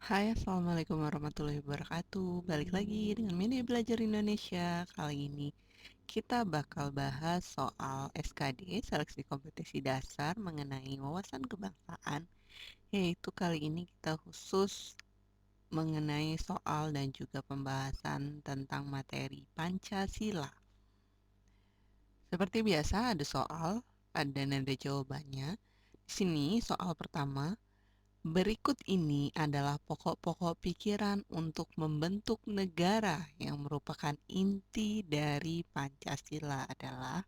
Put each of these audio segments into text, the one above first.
Hai, Assalamualaikum warahmatullahi wabarakatuh. Balik lagi dengan Media Belajar Indonesia. Kali ini kita bakal bahas soal SKD, Seleksi Kompetensi Dasar mengenai wawasan kebangsaan. Yaitu kali ini kita khusus mengenai soal dan juga pembahasan tentang materi Pancasila. Seperti biasa ada soal, ada nada jawabannya. Di sini soal pertama, berikut ini adalah pokok-pokok pikiran untuk membentuk negara yang merupakan inti dari Pancasila adalah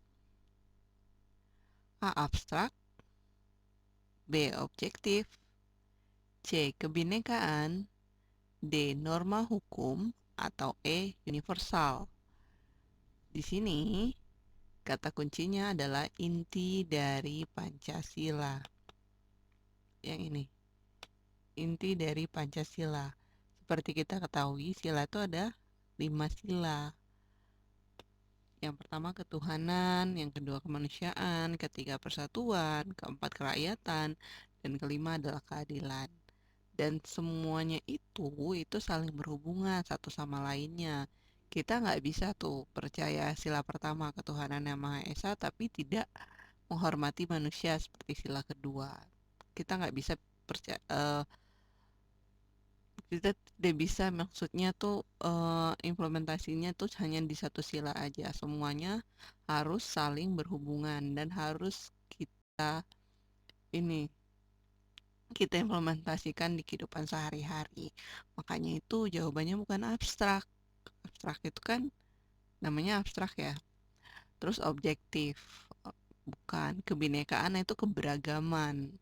A. Abstrak, B. Objektif, C. Kebinekaan, D. Norma hukum, atau E. Universal. Di sini kata kuncinya adalah inti dari Pancasila. Yang ini, inti dari Pancasila. Seperti kita ketahui, sila itu ada 5 sila. Yang pertama ketuhanan, yang kedua kemanusiaan, ketiga persatuan, keempat kerakyatan, dan kelima adalah keadilan. Dan semuanya itu saling berhubungan satu sama lainnya. Kita nggak bisa tuh percaya sila pertama ketuhanan yang Maha Esa, tapi tidak menghormati manusia seperti sila kedua. Kita nggak bisa percaya, kita tidak bisa maksudnya tuh implementasinya tuh hanya di satu sila aja, semuanya harus saling berhubungan dan harus kita ini kita implementasikan di kehidupan sehari-hari. Makanya itu jawabannya bukan abstrak. Abstrak itu kan namanya abstrak ya. Terus objektif, bukan. Kebinekaan itu keberagaman.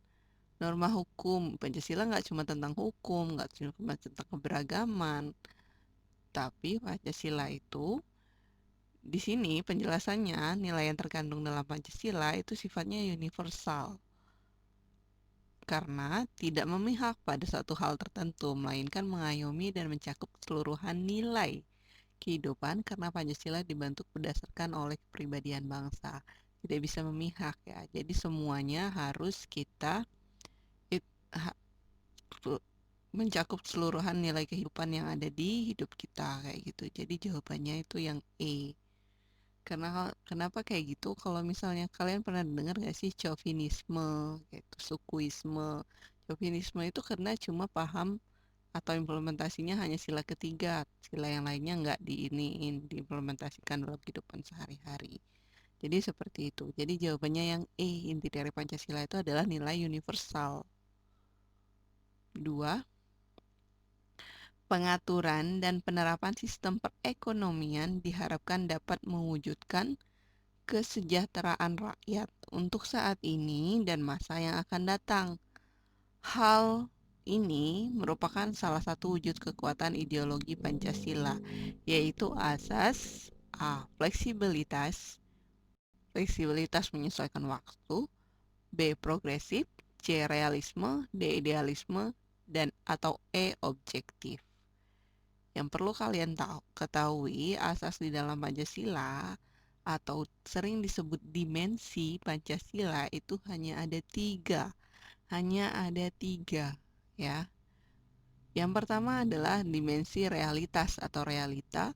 Norma hukum, Pancasila nggak cuma tentang hukum, nggak cuma tentang keberagaman, tapi Pancasila itu di sini penjelasannya nilai yang terkandung dalam Pancasila itu sifatnya universal karena tidak memihak pada satu hal tertentu, melainkan mengayomi dan mencakup keseluruhan nilai kehidupan karena Pancasila dibentuk berdasarkan oleh kepribadian bangsa. Tidak bisa memihak ya. Jadi semuanya harus kita it- ha- mencakup keseluruhan nilai kehidupan yang ada di hidup kita kayak gitu. Jadi jawabannya itu yang E. Karena kenapa kayak gitu? Kalau misalnya kalian pernah dengar gak sih chauvinisme, gitu, sukuisme. Chauvinisme itu karena cuma paham atau implementasinya hanya sila ketiga, sila yang lainnya nggak diiniin, diimplementasikan dalam kehidupan sehari-hari. Jadi seperti itu. Jadi jawabannya yang E, inti dari Pancasila itu adalah nilai universal. Dua, pengaturan dan penerapan sistem perekonomian diharapkan dapat mewujudkan kesejahteraan rakyat untuk saat ini dan masa yang akan datang. Hal ini merupakan salah satu wujud kekuatan ideologi Pancasila, yaitu asas A. Fleksibilitas, fleksibilitas menyesuaikan waktu, B. Progresif, C. Realisme, D. Idealisme, dan atau E. Objektif. Yang perlu kalian ketahui, asas di dalam Pancasila atau sering disebut dimensi Pancasila itu hanya ada tiga. Hanya ada tiga, ya. Yang pertama adalah dimensi realitas atau realita.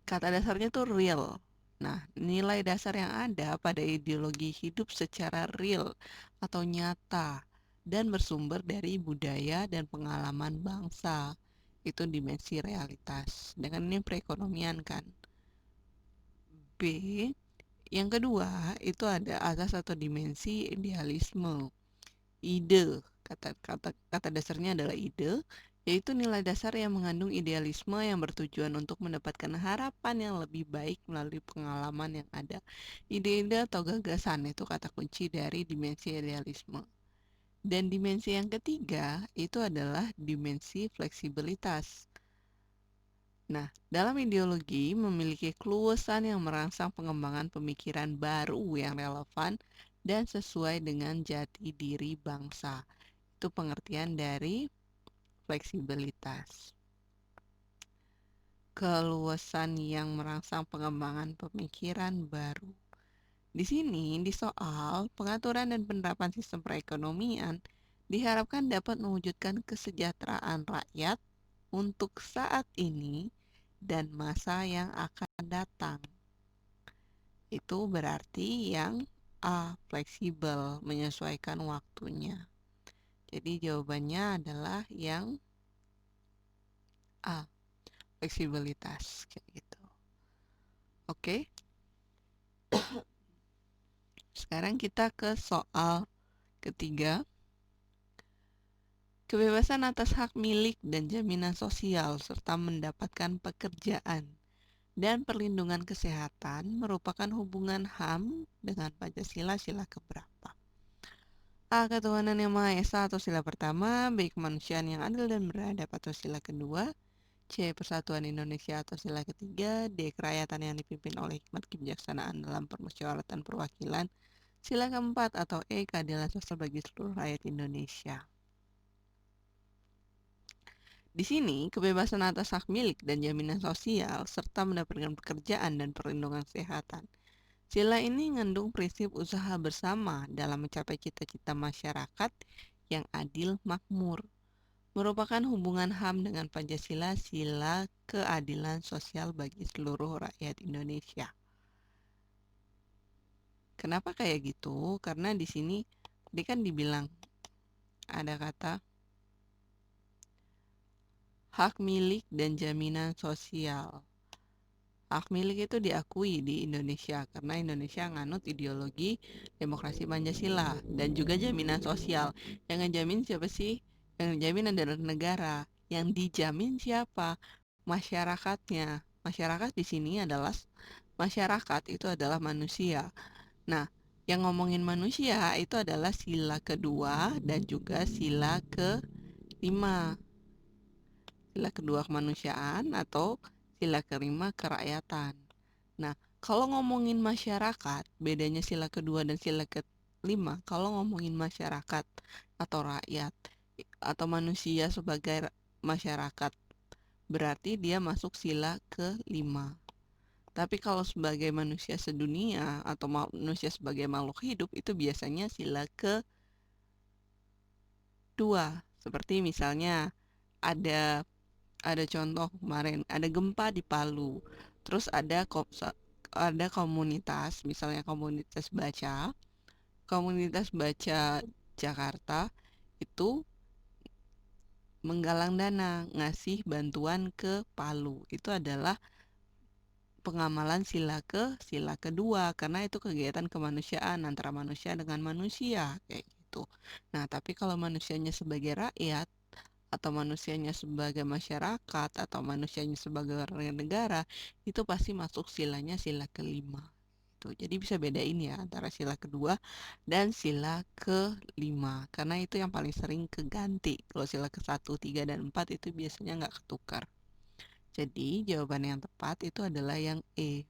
Kata dasarnya tuh real. Nah, nilai dasar yang ada pada ideologi hidup secara real atau nyata dan bersumber dari budaya dan pengalaman bangsa. Itu dimensi realitas. Dengan ini perekonomian kan. B, yang kedua itu ada asas atau dimensi idealisme. Ide, kata dasarnya adalah ide, yaitu nilai dasar yang mengandung idealisme yang bertujuan untuk mendapatkan harapan yang lebih baik melalui pengalaman yang ada. Ide-ide atau gagasan itu kata kunci dari dimensi idealisme. Dan dimensi yang ketiga itu adalah dimensi fleksibilitas. Nah, dalam ideologi memiliki keluasan yang merangsang pengembangan pemikiran baru yang relevan dan sesuai dengan jati diri bangsa. Itu pengertian dari fleksibilitas. Keluasan yang merangsang pengembangan pemikiran baru. Di sini, di soal pengaturan dan penerapan sistem perekonomian diharapkan dapat mewujudkan kesejahteraan rakyat untuk saat ini dan masa yang akan datang. Itu berarti yang A, fleksibel, menyesuaikan waktunya. Jadi jawabannya adalah yang A, fleksibilitas kayak gitu. Oke. Sekarang kita ke soal ketiga. Kebebasan atas hak milik dan jaminan sosial serta mendapatkan pekerjaan dan perlindungan kesehatan merupakan hubungan HAM dengan Pancasila sila keberapa? A. Ketuhanan yang Maha Esa atau sila pertama. B. Kemanusiaan yang adil dan beradab atau sila kedua. C. Persatuan Indonesia atau sila ketiga. D. Kerakyatan yang dipimpin oleh hikmat kebijaksanaan dalam permusyawaratan perwakilan sila keempat. Atau E. Keadilan sosial bagi seluruh rakyat Indonesia. Di sini, kebebasan atas hak milik dan jaminan sosial serta mendapatkan pekerjaan dan perlindungan kesehatan. Sila ini mengandung prinsip usaha bersama dalam mencapai cita-cita masyarakat yang adil makmur. Merupakan hubungan HAM dengan Pancasila sila keadilan sosial bagi seluruh rakyat Indonesia. Kenapa kayak gitu? Karena di sini tadi kan dibilang ada kata hak milik dan jaminan sosial. Hak milik itu diakui di Indonesia karena Indonesia nganut ideologi demokrasi Pancasila dan juga jaminan sosial. Yang ngejamin siapa sih? Yang ngejamin adalah negara. Yang dijamin siapa? Masyarakatnya. Masyarakat di sini adalah masyarakat itu adalah manusia. Nah, yang ngomongin manusia itu adalah sila kedua dan juga sila kelima. Sila kedua kemanusiaan atau sila kelima kerakyatan. Nah, kalau ngomongin masyarakat, bedanya sila kedua dan sila kelima, kalau ngomongin masyarakat atau rakyat atau manusia sebagai masyarakat, berarti dia masuk sila kelima. Tapi kalau sebagai manusia sedunia atau manusia sebagai makhluk hidup, itu biasanya sila kedua. Seperti misalnya ada contoh kemarin ada gempa di Palu, terus ada komunitas, misalnya komunitas baca Jakarta itu menggalang dana ngasih bantuan ke Palu. Itu adalah pengamalan sila kedua karena itu kegiatan kemanusiaan antara manusia dengan manusia kayak gitu. Nah, tapi kalau manusianya sebagai rakyat atau manusianya sebagai masyarakat atau manusianya sebagai warga negara itu pasti masuk silanya sila kelima. Jadi bisa bedain ya antara sila kedua dan sila kelima karena itu yang paling sering keganti. Kalau sila ke 1, 3, dan 4 itu biasanya nggak ketukar. Jadi jawaban yang tepat itu adalah yang E.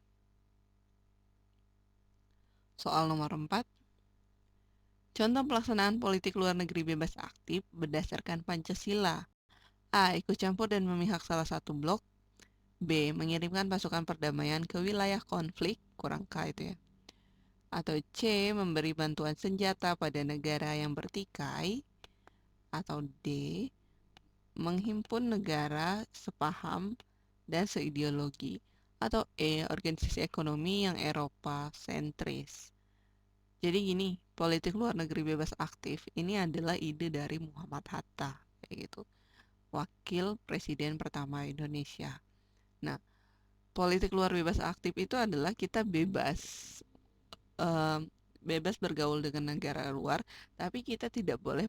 Soal nomor 4. Contoh pelaksanaan politik luar negeri bebas aktif berdasarkan Pancasila. A. Ikut campur dan memihak salah satu blok. B. Mengirimkan pasukan perdamaian ke wilayah konflik, kurang K itu ya. Atau C. Memberi bantuan senjata pada negara yang bertikai. Atau D. Menghimpun negara sepaham dan seideologi. Atau E. Organisasi ekonomi yang Eropa sentris. Jadi gini, politik luar negeri bebas aktif ini adalah ide dari Muhammad Hatta, kayak gitu. Wakil Presiden pertama Indonesia. Nah, politik luar bebas aktif itu adalah kita bebas bergaul dengan negara luar, tapi kita tidak boleh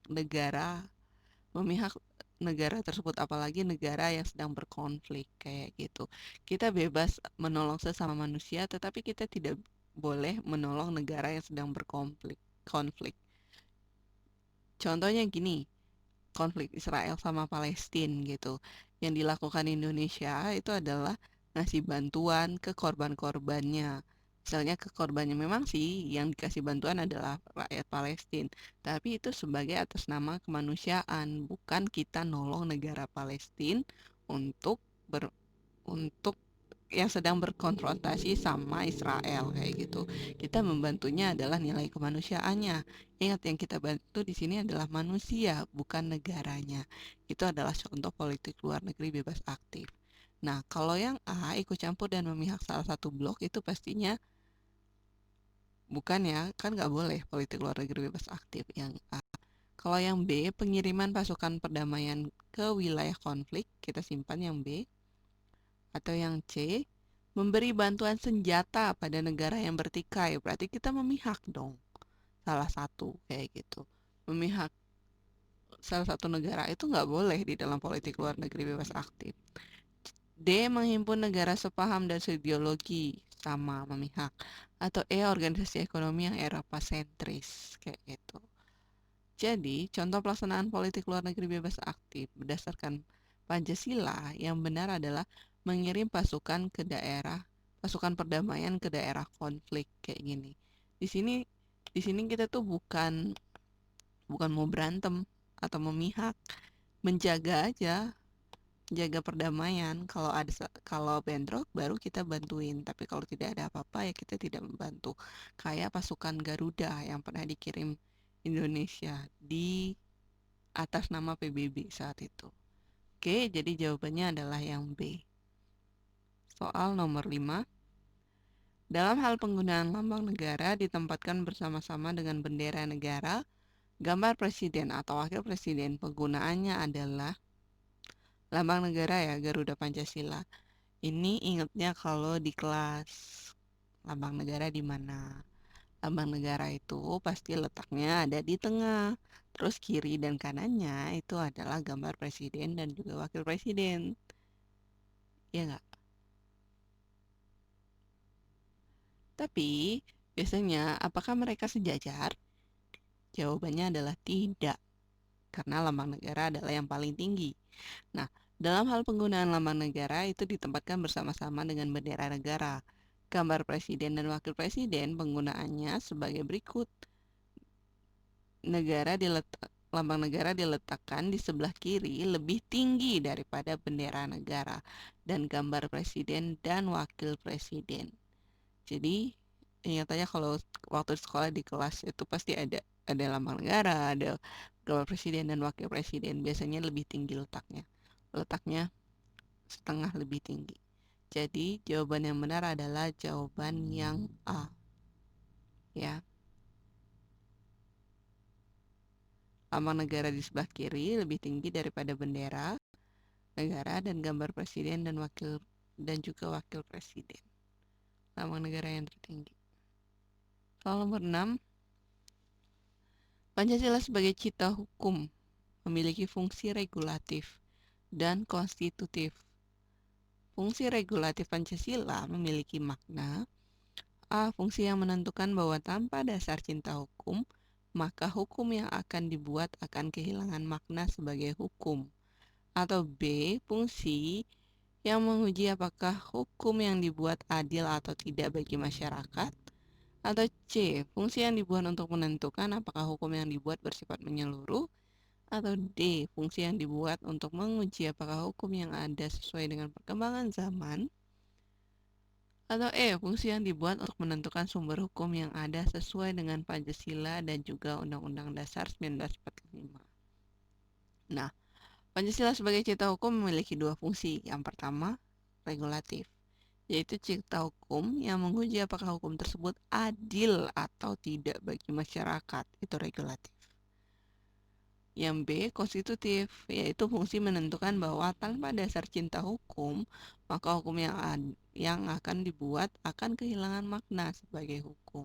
negara memihak negara tersebut, apalagi negara yang sedang berkonflik kayak gitu. Kita bebas menolong sesama manusia, tetapi kita tidak boleh menolong negara yang sedang konflik. Contohnya gini, konflik Israel sama Palestina gitu. Yang dilakukan Indonesia itu adalah ngasih bantuan ke korban-korbannya. Misalnya ke korbannya memang sih yang dikasih bantuan adalah rakyat Palestina, tapi itu sebagai atas nama kemanusiaan, bukan kita nolong negara Palestina untuk untuk yang sedang berkonfrontasi sama Israel kayak gitu. Kita membantunya adalah nilai kemanusiaannya. Ingat, yang kita bantu di sini adalah manusia, bukan negaranya. Itu adalah contoh politik luar negeri bebas aktif. Nah, kalau yang A, ikut campur dan memihak salah satu blok, itu pastinya bukan ya, kan nggak boleh politik luar negeri bebas aktif yang A. Kalau yang B, pengiriman pasukan perdamaian ke wilayah konflik, kita simpan yang B. Atau yang C, memberi bantuan senjata pada negara yang bertikai. Berarti kita memihak dong, salah satu kayak gitu. Memihak salah satu negara itu nggak boleh di dalam politik luar negeri bebas aktif. D, menghimpun negara sepaham dan seideologi, sama memihak. Atau E, organisasi ekonomi yang Eropa sentris kayak gitu. Jadi, contoh pelaksanaan politik luar negeri bebas aktif berdasarkan Pancasila yang benar adalah mengirim pasukan perdamaian ke daerah konflik kayak gini. Di sini di sini kita tuh bukan mau berantem atau memihak, menjaga aja, jaga perdamaian. Kalau bentrok baru kita bantuin, tapi kalau tidak ada apa-apa ya kita tidak membantu. Kayak pasukan Garuda yang pernah dikirim Indonesia di atas nama PBB saat itu. Oke, jadi jawabannya adalah yang B. Soal nomor 5. Dalam hal penggunaan lambang negara ditempatkan bersama-sama dengan bendera negara, gambar presiden atau wakil presiden penggunaannya adalah lambang negara ya, Garuda Pancasila. Ini ingatnya kalau di kelas, lambang negara di mana? Lambang negara itu pasti letaknya ada di tengah. Terus kiri dan kanannya itu adalah gambar presiden dan juga wakil presiden. Iya nggak? Tapi biasanya apakah mereka sejajar? Jawabannya adalah tidak, karena lambang negara adalah yang paling tinggi. Nah, dalam hal penggunaan lambang negara itu ditempatkan bersama-sama dengan bendera negara. Gambar presiden dan wakil presiden penggunaannya sebagai berikut. Lambang negara diletakkan di sebelah kiri lebih tinggi daripada bendera negara dan gambar presiden dan wakil presiden. Jadi ingat aja kalau waktu sekolah di kelas itu pasti ada lambang negara, ada gambar presiden dan wakil presiden. Biasanya lebih tinggi letaknya. Letaknya setengah lebih tinggi. Jadi jawaban yang benar adalah jawaban yang A. Ya. Lambang negara di sebelah kiri lebih tinggi daripada bendera negara dan gambar presiden dan juga wakil presiden. Lambang negara yang tertinggi. Soal nomor 6. Pancasila sebagai cita hukum memiliki fungsi regulatif dan konstitutif. Fungsi regulatif Pancasila memiliki makna A. Fungsi yang menentukan bahwa tanpa dasar cinta hukum, maka hukum yang akan dibuat akan kehilangan makna sebagai hukum. Atau B. Fungsi yang menguji apakah hukum yang dibuat adil atau tidak bagi masyarakat. Atau C. Fungsi yang dibuat untuk menentukan apakah hukum yang dibuat bersifat menyeluruh. Atau D. Fungsi yang dibuat untuk menguji apakah hukum yang ada sesuai dengan perkembangan zaman. Atau E. Fungsi yang dibuat untuk menentukan sumber hukum yang ada sesuai dengan Pancasila dan juga Undang-Undang Dasar 1945. Nah, Pancasila sebagai cita hukum memiliki dua fungsi. Yang pertama, regulatif, yaitu cipta hukum yang menguji apakah hukum tersebut adil atau tidak bagi masyarakat. Itu regulatif. Yang B, konstitutif, yaitu fungsi menentukan bahwa tanpa dasar cinta hukum, maka hukum yang akan dibuat akan kehilangan makna sebagai hukum.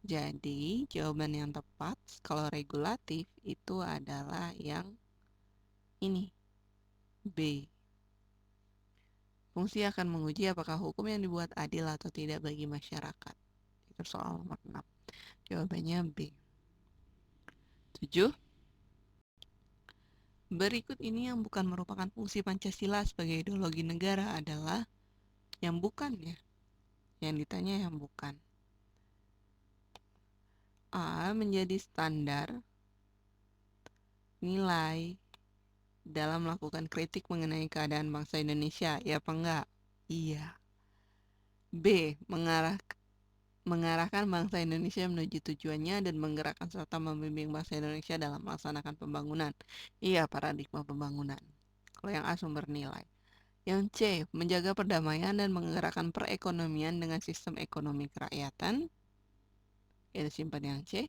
Jadi, jawaban yang tepat kalau regulatif itu adalah yang ini, B. Fungsi akan menguji apakah hukum yang dibuat adil atau tidak bagi masyarakat. Itu soal nomor 6. Jawabannya B. 7. Berikut ini yang bukan merupakan fungsi Pancasila sebagai ideologi negara adalah yang bukan ya. Yang ditanya yang bukan. A. Menjadi standar nilai dalam melakukan kritik mengenai keadaan bangsa Indonesia. Ya apa enggak? Iya. B. Mengarahkan bangsa Indonesia menuju tujuannya dan menggerakkan serta membimbing bangsa Indonesia dalam melaksanakan pembangunan. Iya, paradigma pembangunan. Kalau yang A sumber nilai. Yang C, menjaga perdamaian dan menggerakkan perekonomian dengan sistem ekonomi kerakyatan. Kita simpan yang C.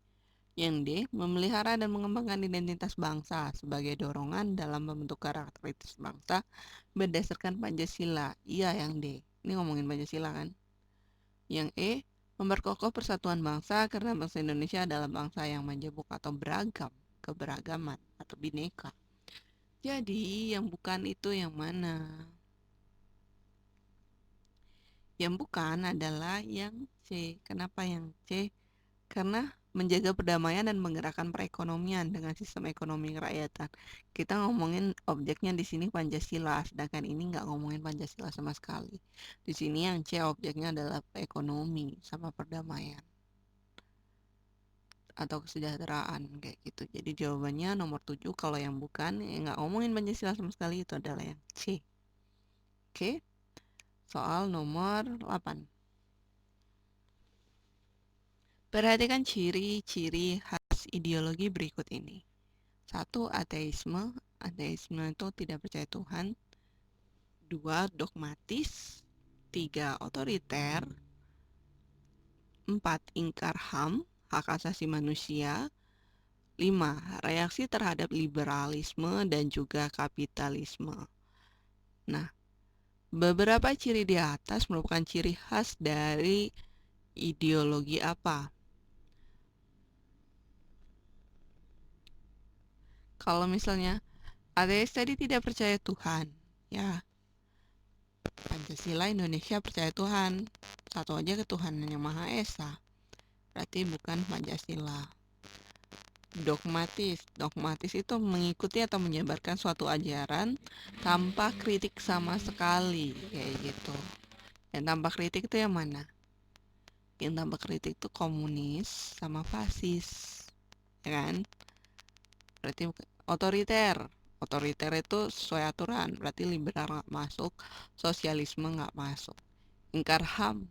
Yang D, memelihara dan mengembangkan identitas bangsa sebagai dorongan dalam membentuk karakteristik bangsa berdasarkan Pancasila. Iya, yang D. Ini ngomongin Pancasila kan? Yang E, memperkokoh persatuan bangsa karena bangsa Indonesia adalah bangsa yang majemuk atau beragam, keberagaman atau bineka. Jadi, yang bukan itu yang mana? Yang bukan adalah yang C. Kenapa yang C? Karena menjaga perdamaian dan menggerakkan perekonomian dengan sistem ekonomi kerakyatan. Kita ngomongin objeknya di sini Pancasila, sedangkan ini nggak ngomongin Pancasila sama sekali. Di sini yang C objeknya adalah ekonomi sama perdamaian atau kesejahteraan kayak gitu. Jadi jawabannya nomor 7. Kalau yang bukan, yang nggak ngomongin Pancasila sama sekali, itu adalah yang C. Oke, soal nomor 8. Perhatikan ciri-ciri khas ideologi berikut ini. 1. Ateisme. Ateisme itu tidak percaya Tuhan. 2. Dogmatis. 3. Otoriter. 4. Ingkar HAM, hak asasi manusia. 5. Reaksi terhadap liberalisme dan juga kapitalisme. Nah, beberapa ciri di atas merupakan ciri khas dari ideologi apa? Kalau misalnya ateis tadi tidak percaya Tuhan, ya Pancasila Indonesia percaya Tuhan. Satu aja ketuhanan yang Maha Esa. Berarti bukan Pancasila. Dogmatis. Dogmatis itu mengikuti atau menyebarkan suatu ajaran tanpa kritik sama sekali, kayak gitu. Yang tanpa kritik itu yang mana? Yang tanpa kritik itu komunis sama fasis, ya kan? Berarti otoriter. Otoriter itu sesuai aturan, berarti liberal nggak masuk, sosialisme nggak masuk. Ingkar HAM.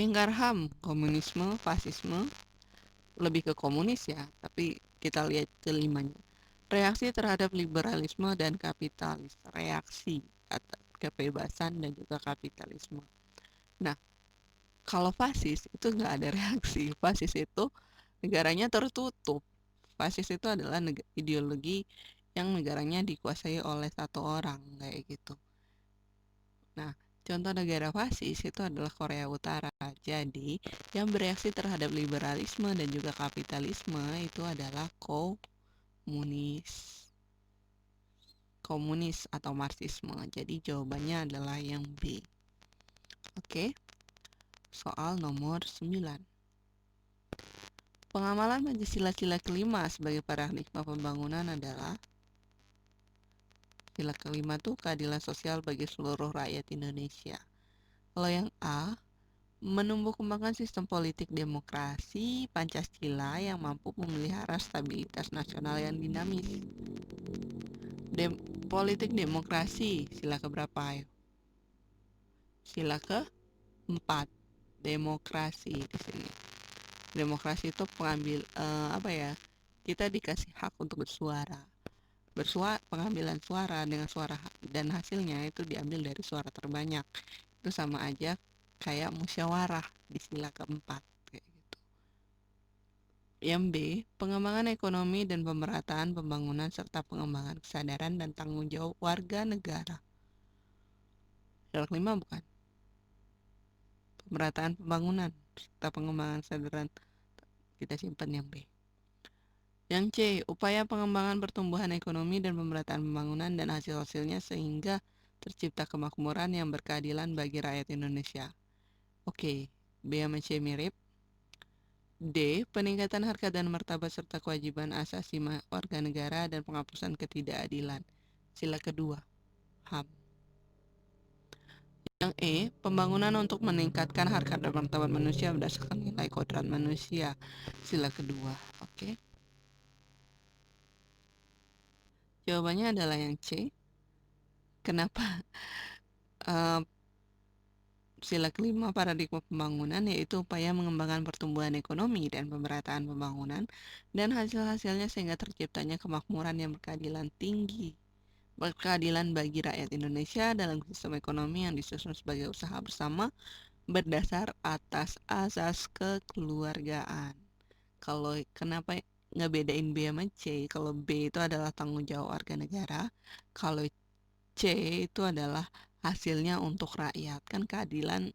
Ingkar HAM, komunisme, fasisme, lebih ke komunis ya, tapi kita lihat kelimanya. Reaksi terhadap liberalisme dan kapitalis. Reaksi atas kebebasan dan juga kapitalisme. Nah, kalau fasis itu nggak ada reaksi. Fasis itu negaranya tertutup. Fasis itu adalah ideologi yang negaranya dikuasai oleh satu orang, kayak gitu. Nah, contoh negara fasis itu adalah Korea Utara. Jadi, yang bereaksi terhadap liberalisme dan juga kapitalisme itu adalah komunis. Komunis atau marxisme. Jadi, jawabannya adalah yang B. Oke. Soal nomor 9. Pengamalan Pancasila kelima sebagai paradigma pembangunan adalah sila kelima tuh keadilan sosial bagi seluruh rakyat Indonesia. Kalau yang A, menumbuh kembangkan sistem politik demokrasi Pancasila yang mampu memelihara stabilitas nasional yang dinamis. Politik demokrasi, sila keberapa ayo? Sila keempat, demokrasi di sini. Demokrasi itu apa ya? Kita dikasih hak untuk bersuara. Pengambilan suara dengan suara dan hasilnya itu diambil dari suara terbanyak. Itu sama aja kayak musyawarah di sila keempat kayak gitu. Yang B, pengembangan ekonomi dan pemerataan pembangunan serta pengembangan kesadaran dan tanggung jawab warga negara. Sila kelima bukan? Pemerataan pembangunan serta pengembangan kesadaran, kita simpan yang B. Yang C, upaya pengembangan pertumbuhan ekonomi dan pemerataan pembangunan dan hasil-hasilnya sehingga tercipta kemakmuran yang berkeadilan bagi rakyat Indonesia. Oke, B sama C mirip. D, peningkatan harkat dan martabat serta kewajiban asasi warga negara dan penghapusan ketidakadilan. Sila kedua, HAM. Yang E, pembangunan untuk meningkatkan harkat dan martabat manusia berdasarkan nilai kodrat manusia. Sila kedua, oke. Jawabannya adalah yang C. Kenapa? Sila kelima paradigma pembangunan yaitu upaya mengembangkan pertumbuhan ekonomi dan pemerataan pembangunan dan hasil-hasilnya sehingga terciptanya kemakmuran yang berkeadilan tinggi. Berkeadilan bagi rakyat Indonesia dalam sistem ekonomi yang disusun sebagai usaha bersama berdasar atas asas kekeluargaan. Kalau kenapa ngebedain B sama C? Kalau B itu adalah tanggung jawab warga negara, kalau C itu adalah hasilnya untuk rakyat. Kan keadilan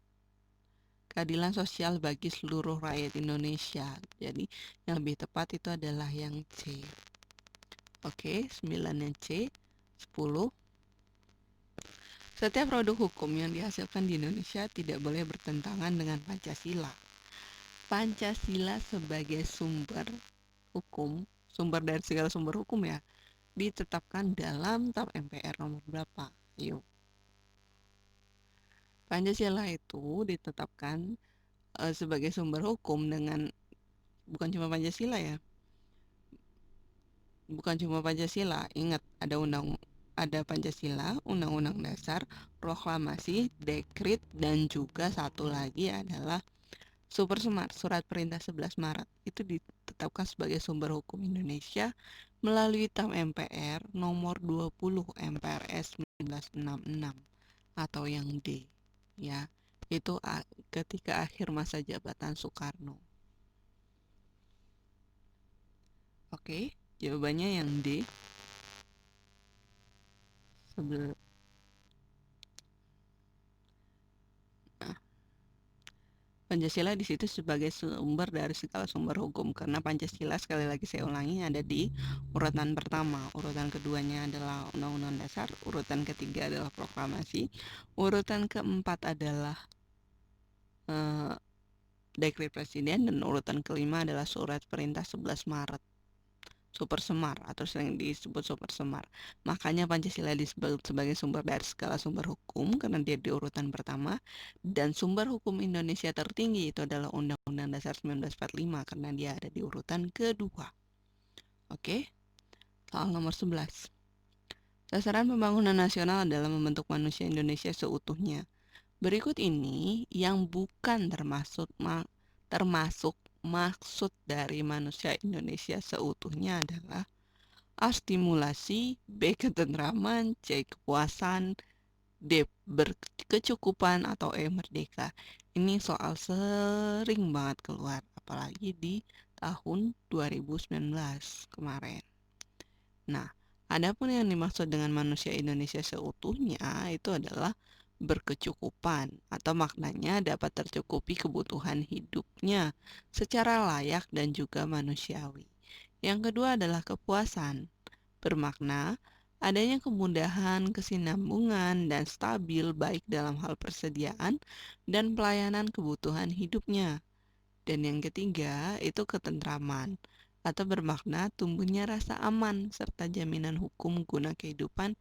sosial bagi seluruh rakyat Indonesia. Jadi yang lebih tepat itu adalah yang C. Oke, 9 yang C. 10. Setiap produk hukum yang dihasilkan di Indonesia tidak boleh bertentangan dengan Pancasila. Pancasila sebagai sumber hukum, sumber dari segala sumber hukum ya, ditetapkan dalam TAP MPR nomor berapa? Yuk. Pancasila itu ditetapkan sebagai sumber hukum dengan bukan cuma Pancasila ya. Bukan cuma Pancasila, ingat ada Pancasila, Undang-Undang Dasar, Proklamasi, Dekrit, dan juga satu lagi adalah Supersmart, Surat Perintah 11 Maret. Itu ditetapkan sebagai sumber hukum Indonesia melalui TAP MPR nomor 20 MPRS 1966 atau yang D ya. Itu ketika akhir masa jabatan Soekarno. Oke, jawabannya yang D. Nah, Pancasila di situ sebagai sumber dari segala sumber hukum karena Pancasila sekali lagi saya ulangi ada di urutan pertama, urutan keduanya adalah Undang-Undang Dasar, urutan ketiga adalah Proklamasi, urutan keempat adalah Dekret Presiden, dan urutan kelima adalah Surat Perintah 11 Maret. Supersemar atau sering disebut Supersemar. Makanya Pancasila disebut sebagai sumber dari segala sumber hukum karena dia di urutan pertama, dan sumber hukum Indonesia tertinggi itu adalah Undang-Undang Dasar 1945 karena dia ada di urutan kedua. Oke. Soal nomor 11. Sasaran pembangunan nasional adalah membentuk manusia Indonesia seutuhnya. Berikut ini yang bukan termasuk maksud dari manusia Indonesia seutuhnya adalah A. Stimulasi, B. Ketentraman, C. Kepuasan, D. Berkecukupan, atau E. Merdeka. Ini soal sering banget keluar, apalagi di tahun 2019 kemarin. Nah, adapun yang dimaksud dengan manusia Indonesia seutuhnya itu adalah berkecukupan atau maknanya dapat tercukupi kebutuhan hidupnya secara layak dan juga manusiawi. Yang kedua adalah kepuasan, bermakna adanya kemudahan, kesinambungan, dan stabil baik dalam hal persediaan dan pelayanan kebutuhan hidupnya. Dan yang ketiga itu ketentraman atau bermakna tumbuhnya rasa aman serta jaminan hukum guna kehidupan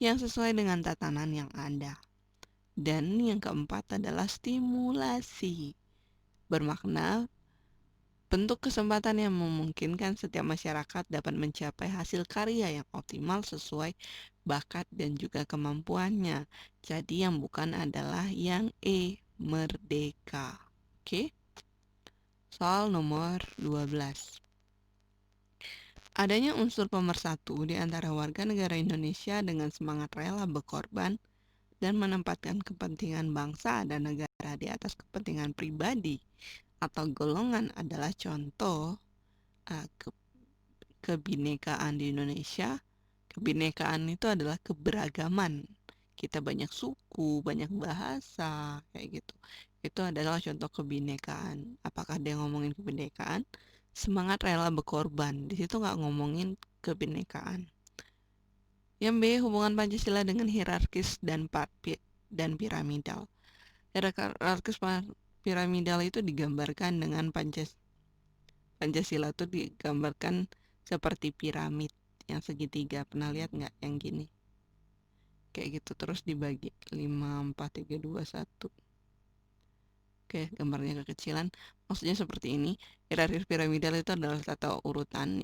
yang sesuai dengan tatanan yang ada. Dan yang keempat adalah stimulasi, bermakna bentuk kesempatan yang memungkinkan setiap masyarakat dapat mencapai hasil karya yang optimal sesuai bakat dan juga kemampuannya. Jadi yang bukan adalah yang E, merdeka. Oke. Soal nomor 12. Adanya unsur pemersatu di antara warga negara Indonesia dengan semangat rela berkorban dan menempatkan kepentingan bangsa dan negara di atas kepentingan pribadi atau golongan adalah contoh kebinekaan di Indonesia. Kebinekaan itu adalah keberagaman. Kita banyak suku, banyak bahasa, kayak gitu. Itu adalah contoh kebinekaan. Apakah dia ngomongin kebinekaan? Semangat rela berkorban. Di situ nggak ngomongin kebinekaan. Yang B, hubungan Pancasila dengan hierarkis dan piramidal. Hierarkis piramidal itu digambarkan dengan Pancasila itu digambarkan seperti piramid yang segitiga. Pernah lihat nggak yang gini? Kayak gitu terus dibagi 5, 4, 3, 2, 1. Oke, gambarnya kekecilan. Maksudnya seperti ini. Hierarkis piramidal itu adalah tata urutan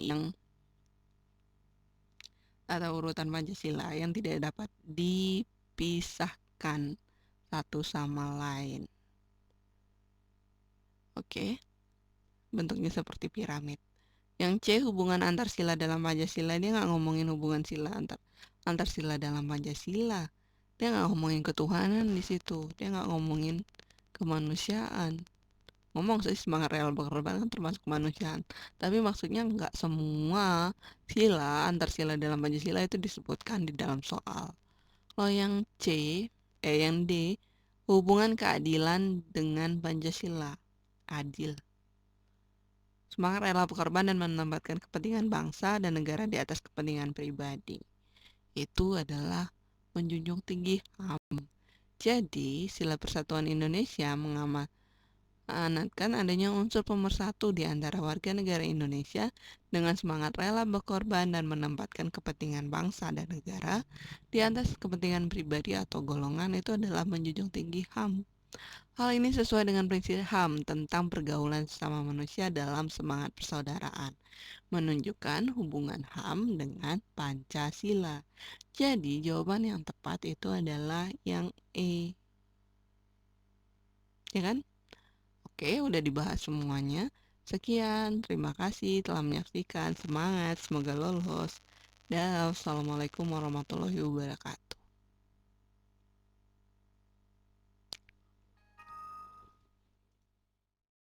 Pancasila yang tidak dapat dipisahkan satu sama lain. Oke, bentuknya seperti piramid. Yang C, hubungan antar sila dalam Pancasila, dia nggak ngomongin hubungan sila antar sila dalam Pancasila. Dia nggak ngomongin ketuhanan di situ. Dia nggak ngomongin kemanusiaan. Ngomong sih semangat rela berkorban kan termasuk kemanusiaan. Tapi maksudnya nggak semua sila antar sila dalam Pancasila itu disebutkan di dalam soal. Kalau yang yang D, hubungan keadilan dengan Pancasila. Adil. Semangat rela berkorban dan menempatkan kepentingan bangsa dan negara di atas kepentingan pribadi. Itu adalah menjunjung tinggi HAM. Jadi, sila persatuan Indonesia mengamanatkan adanya unsur pemersatu di antara warga negara Indonesia dengan semangat rela berkorban dan menempatkan kepentingan bangsa dan negara di atas kepentingan pribadi atau golongan. Itu adalah menjunjung tinggi HAM. Hal ini sesuai dengan prinsip HAM tentang pergaulan sesama manusia dalam semangat persaudaraan, menunjukkan hubungan HAM dengan Pancasila. Jadi, jawaban yang tepat itu adalah yang E. Ya kan? Oke, udah dibahas semuanya. Sekian, terima kasih telah menyaksikan. Semangat, semoga lolos. Dah, wassalamualaikum warahmatullahi wabarakatuh.